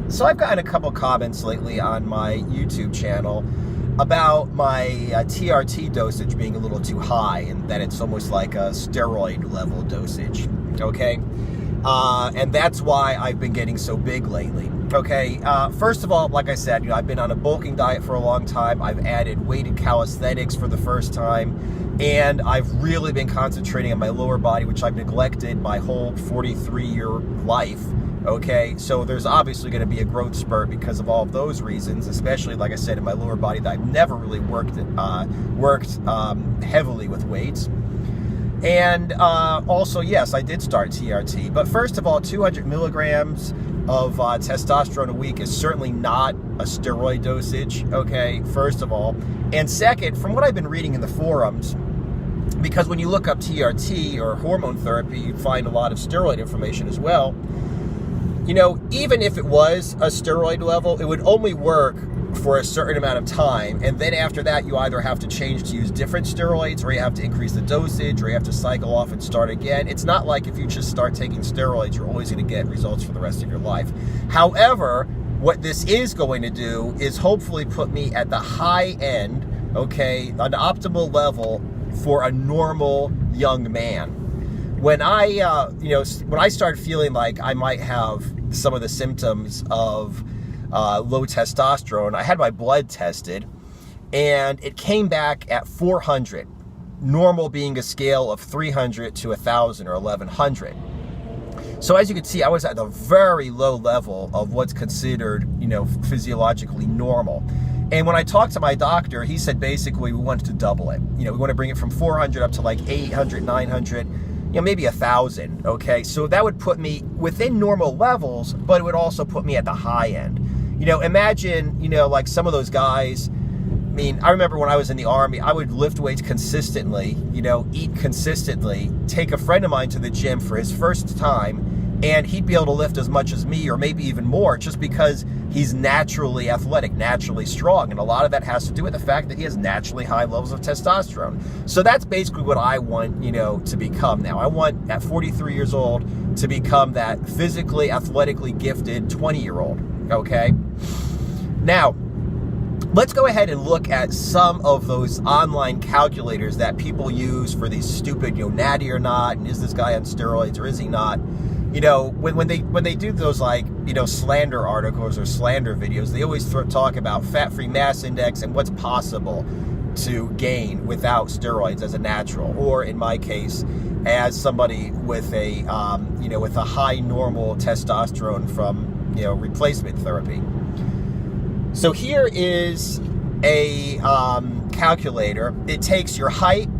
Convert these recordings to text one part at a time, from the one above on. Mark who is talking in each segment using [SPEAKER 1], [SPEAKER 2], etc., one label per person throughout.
[SPEAKER 1] So I've gotten a couple comments lately on my YouTube channel about my TRT dosage being a little too high and that it's almost like a steroid level dosage, okay? And that's why I've been getting so big lately, okay? First of all, like I said, I've been on a bulking diet for a long time. I've added weighted calisthenics for the first time, and I've really been concentrating on my lower body, which I've neglected my whole 43-year life. Okay, so there's obviously going to be a growth spurt because of all of those reasons, especially, like I said, in my lower body that I've never really worked heavily with weights. And also, yes, I did start TRT. But first of all, 200 milligrams of testosterone a week is certainly not a steroid dosage, okay, first of all. And second, from what I've been reading in the forums, because when you look up TRT or hormone therapy, you find a lot of steroid information as well. You know, even if it was a steroid level, it would only work for a certain amount of time. And then after that, you either have to change to use different steroids, or you have to increase the dosage, or you have to cycle off and start again. It's not like if you just start taking steroids, you're always going to get results for the rest of your life. However, what this is going to do is hopefully put me at the high end, okay, an optimal level for a normal young man. When I, when I started feeling like I might have some of the symptoms of low testosterone, I had my blood tested, and it came back at 400. Normal being a scale of 300 to 1,000 or 1,100. So as you can see, I was at the very low level of what's considered, physiologically normal. And when I talked to my doctor, he said basically we wanted to double it. We want to bring it from 400 up to like 800, 900. Maybe 1,000, okay? So that would put me within normal levels, but it would also put me at the high end. Imagine, like some of those guys. I remember when I was in the Army, I would lift weights consistently, eat consistently, take a friend of mine to the gym for his first time, and he'd be able to lift as much as me, or maybe even more, just because he's naturally athletic, naturally strong. And a lot of that has to do with the fact that he has naturally high levels of testosterone. So that's basically what I want, to become now. I want, at 43 years old, to become that physically, athletically gifted 20-year-old, okay? Now, let's go ahead and look at some of those online calculators that people use for these stupid, natty or not, and is this guy on steroids or is he not? When they do those slander articles or slander videos, they always talk about fat-free mass index and what's possible to gain without steroids as a natural, or in my case, as somebody with a with a high normal testosterone from replacement therapy. So here is a calculator. It takes your height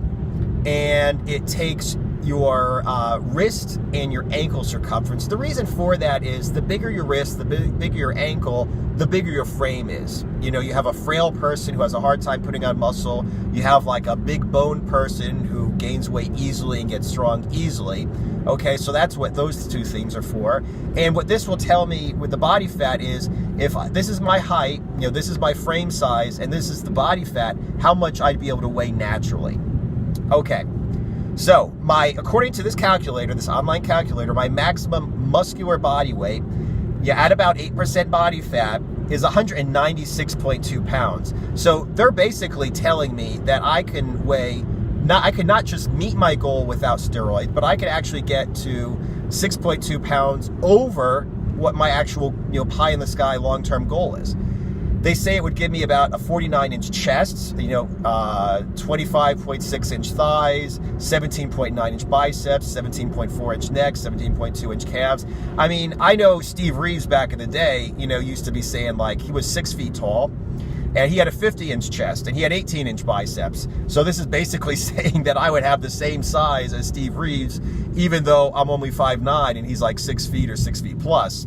[SPEAKER 1] and it takes your wrist and your ankle circumference. The reason for that is the bigger your wrist, the bigger your ankle, the bigger your frame is. You have a frail person who has a hard time putting on muscle. You have like a big bone person who gains weight easily and gets strong easily. Okay, so that's what those two things are for. And what this will tell me with the body fat is, if this is my height, this is my frame size, and this is the body fat, how much I'd be able to weigh naturally. Okay. So, according to this calculator, this online calculator, my maximum muscular body weight, at about 8% body fat, is 196.2 pounds. So they're basically telling me that I can I could not just meet my goal without steroids, but I could actually get to 6.2 pounds over what my actual, pie in the sky long-term goal is. They say it would give me about a 49-inch chest, 25.6-inch thighs, 17.9-inch biceps, 17.4-inch neck, 17.2-inch calves. I know Steve Reeves back in the day, used to be saying he was 6 feet tall, and he had a 50-inch chest, and he had 18-inch biceps. So this is basically saying that I would have the same size as Steve Reeves, even though I'm only 5'9", and he's like 6 feet or 6 feet plus.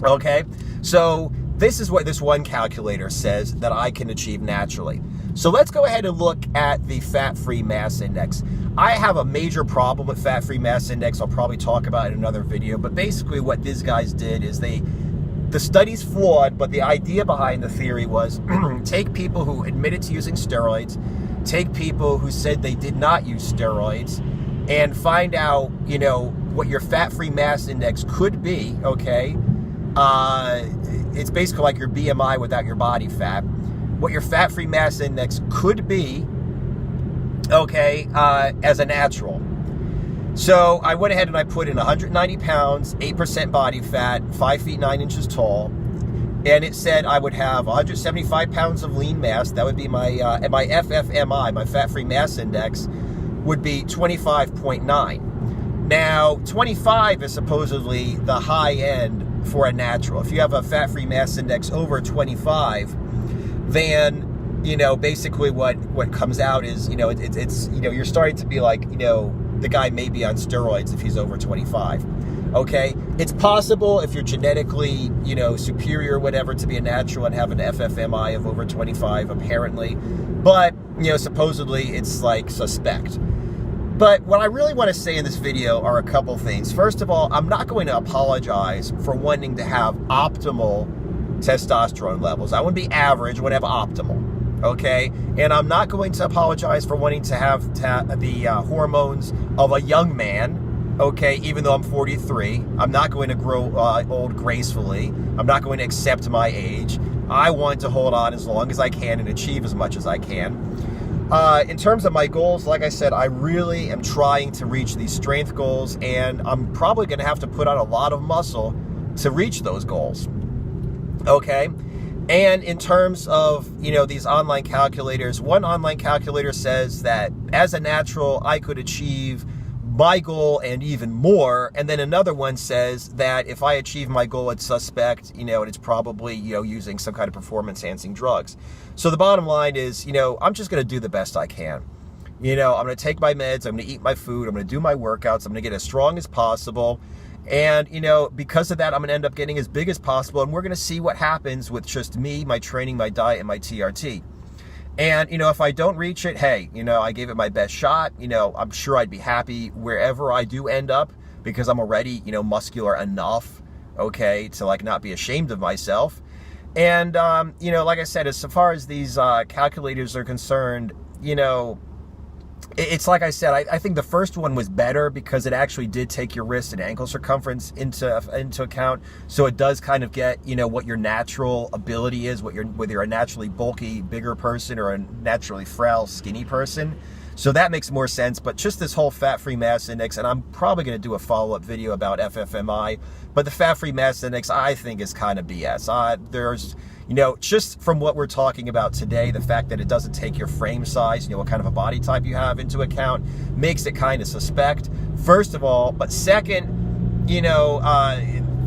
[SPEAKER 1] Okay? So this is what this one calculator says that I can achieve naturally. So let's go ahead and look at the fat-free mass index. I have a major problem with fat-free mass index. I'll probably talk about it in another video. But basically what these guys did is the study's flawed, but the idea behind the theory was take people who admitted to using steroids, take people who said they did not use steroids, and find out, what your fat-free mass index could be, okay? it's basically like your BMI without your body fat, what your fat-free mass index could be, okay, as a natural. So I went ahead and I put in 190 pounds, 8% body fat, 5 feet 9 inches tall, and it said I would have 175 pounds of lean mass. That would be my FFMI, my fat-free mass index, would be 25.9. Now, 25 is supposedly the high end for a natural. If you have a fat-free mass index over 25, then, you know, basically what comes out is, you know, it's you know, you're starting to be like, you know, the guy may be on steroids if he's over 25. Okay, it's possible if you're genetically, you know, superior or whatever to be a natural and have an FFMI of over 25, apparently, but, you know, supposedly it's like suspect. But what I really want to say in this video are a couple things. First of all, I'm not going to apologize for wanting to have optimal testosterone levels. I want to be average, I want to have optimal. Okay, and I'm not going to apologize for wanting to have the hormones of a young man, okay, even though I'm 43. I'm not going to grow old gracefully. I'm not going to accept my age. I want to hold on as long as I can and achieve as much as I can. In terms of my goals, like I said, I really am trying to reach these strength goals, and I'm probably going to have to put on a lot of muscle to reach those goals. Okay? And in terms of, you know, these online calculators, one online calculator says that as a natural, I could achieve my goal and even more. And then another one says that if I achieve my goal, it's suspect, you know, and it's probably, you know, using some kind of performance-enhancing drugs. So the bottom line is, you know, I'm just going to do the best I can. You know, I'm going to take my meds, I'm going to eat my food, I'm going to do my workouts, I'm going to get as strong as possible. And, you know, because of that, I'm going to end up getting as big as possible. And we're going to see what happens with just me, my training, my diet, and my TRT. And, you know, if I don't reach it, hey, you know, I gave it my best shot. You know, I'm sure I'd be happy wherever I do end up because I'm already, you know, muscular enough, okay, to like not be ashamed of myself. And, you know, like I said, as far as these calculators are concerned, you know, it's like I said, I think the first one was better because it actually did take your wrist and ankle circumference into account. So it does kind of get, you know, what your natural ability is, whether you're a naturally bulky, bigger person or a naturally frail, skinny person. So that makes more sense. But just this whole fat-free mass index, and I'm probably going to do a follow-up video about FFMI, but the fat-free mass index, I think, is kind of BS. There's, you know, just from what we're talking about today, the fact that it doesn't take your frame size, you know, what kind of a body type you have into account, makes it kind of suspect, first of all. But second, you know,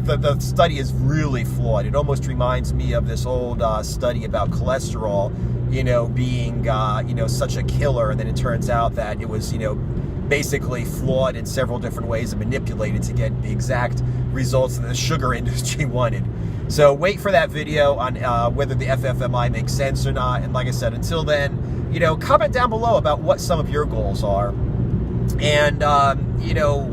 [SPEAKER 1] the study is really flawed. It almost reminds me of this old study about cholesterol, you know, being, you know, such a killer. And then it turns out that it was, you know, basically flawed in several different ways and manipulated to get the exact results that the sugar industry wanted. So wait for that video on whether the FFMI makes sense or not. And like I said, until then, you know, comment down below about what some of your goals are. And, you know,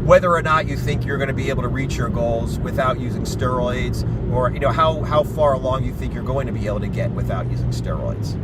[SPEAKER 1] whether or not you think you're going to be able to reach your goals without using steroids, or, you know, how far along you think you're going to be able to get without using steroids.